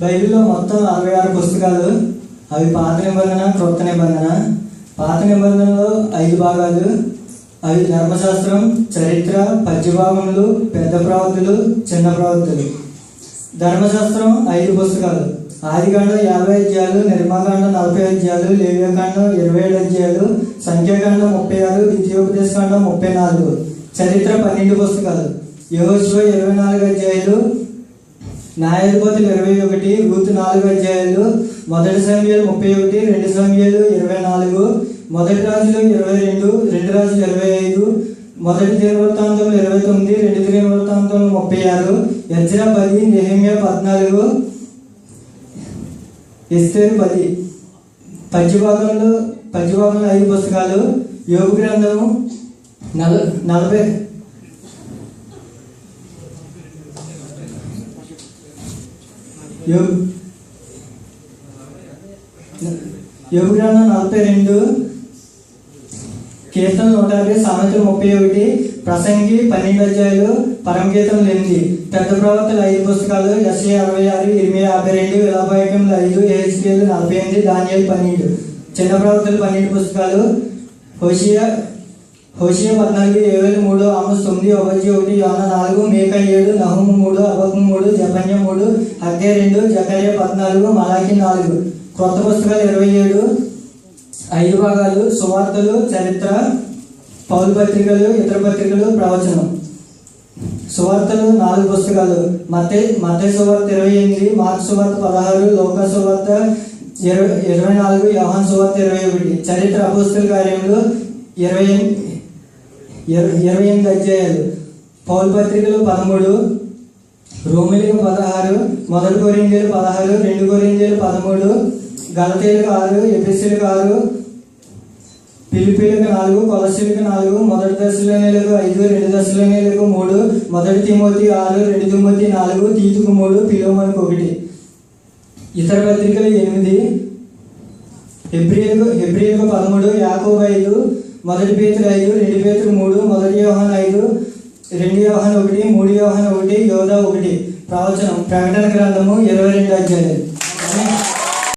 బైబిల్లో మొత్తం 66 పుస్తకాలు. అవి పాత నిబంధన, క్రొత్త నిబంధన. పాత నిబంధనలో 5 భాగాలు. అవి ధర్మశాస్త్రం, చరిత్ర, పద్యభాగములు, పెద్ద ప్రవక్తలు, చిన్న ప్రవక్తలు. ధర్మశాస్త్రం 5 పుస్తకాలు. ఆదికాండం 50 అధ్యాయాలు, నిర్మాకాండం 40 అధ్యాయాలు, లేవ్యకాండం 27 అధ్యాయాలు, సంఖ్యాకాండం 36, ద్వితీయోపదేశకాండం 34. చరిత్ర 12 పుస్తకాలు. యెహోషువ 24 అధ్యాయాలు, న్యాయాధిపతులు 21, రూతు 4 అధ్యాయాలు, మొదటి సమూయేలు 31, 2 సమూయేలు 24, మొదటి రాజులు 22, 2 రాజులు 25, మొదటి దినవృత్తాంతం 29, 2 దినవృత్తాంతం 36, ఎజ్రా 10, నెహెమ్యా 14, ఎస్తేరు 10. పద్యభాగంలో 5 పుస్తకాలు. యోబు గ్రంథము 40. యోబు గ్రంథం 42, కీర్తన 150, సామెతలు 31, ప్రసంగి 12 అధ్యాయాలు, పరమగీతములు 8. పెద్ద ప్రవక్తలు 5 పుస్తకాలు. యెషయా 66, ఇర్మీయా 52, విలాపవాక్యములు 5, యెహెజ్కేలు 48, దానియేలు 12. చిన్న ప్రవక్తలు 12 పుస్తకాలు. హోషేయ 14, యోవేలు 3, ఆమోస్ 9, ఓబద్యా 1, యోనా 4, మీకా 7, నహూము 3, హబక్కూకు 3, జెఫన్యా 3, హగ్గై 2, జకర్యా 14, మలాకి 4. క్రొత్త పుస్తకాలు 27, 5 భాగాలు. సువార్తలు, చరిత్ర, పౌలు పత్రికలు, ఇతర పత్రికలు, ప్రవచనం. సువార్తలు 4 పుస్తకాలు. మత్తయి సువార్త 28, మార్కు సువార్త 16, లూకా సువార్త 24, యోహాను సువార్త 21. చరిత్ర అపోస్తలుల కార్యములు 28 అధ్యాయాలు. పౌలు పత్రికలు 13, రోమీయులకు 16, మొదటి కొరింథీయులకు 16, 2 కొరింథీయులకు 13, గలతీయులకు 6, ఎఫెసీయులకు 6, ఫిలిప్పీయులకు 4, కొలస్సీయులకు 4, మొదటి దశలోనియులకు 5, 2 దశలోనియులకు 3, మొదటి తిమోతి 6, 2 తిమోతి 4, తీతుకు 3, ఫిలోమోనుకు 1. ఇతర పత్రికలు 8, హెబ్రీయులకు 13, యాకోబు 5, మొదటి పేతురు 5, 2 పేతురు 3, మొదటి యోహాను 5, 2 యోహాను 1, 3 యోహాను 1, యోధా 1. ప్రవచనం. ప్రకటన గ్రంథము 22 అధ్యాయాలు.